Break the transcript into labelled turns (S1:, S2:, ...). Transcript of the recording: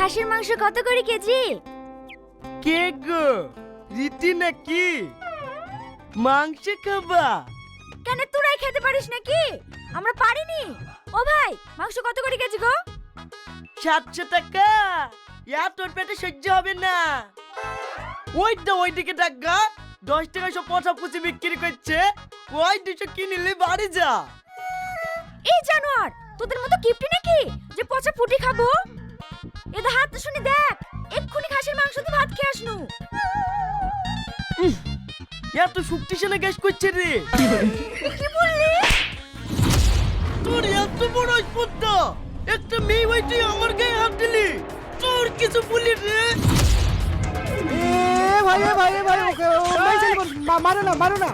S1: খাসির মাংস কত করে কেজি?
S2: কে গো, রীতি নাকি? মাংস খাবা?
S1: কেন তোরাই খেতে পারিস নাকি? আমরা পারিনি। ও ভাই, মাংস কত করে কেজি গো?
S2: 700 টাকা। তোর পেটে সহ্য হবে না। ওইদিকে টাকা 10 টাকা সব পচা পুচি বিক্রি করছে। ওই 200 কিনলে বাড়ি যা।
S1: এই জানোয়ার, তোদের মতো কিপটি নাকি যে পচা ফুটি খাবো? এদের হাত তো শুনি দেখ, এক্ষুনি খাসির মাংস দিয়ে ভাত খেয়ে আসনু।
S2: এত শক্তিশালী গ্যাস করছে রে।
S1: কি বললি?
S2: তোর এত বড় স্পর্ধা, একটা মেয়ে ভাই তুই আমার গায়ে হাত দিলি। তোর কিছু বলি রে।
S3: ভাই ওকে মারো না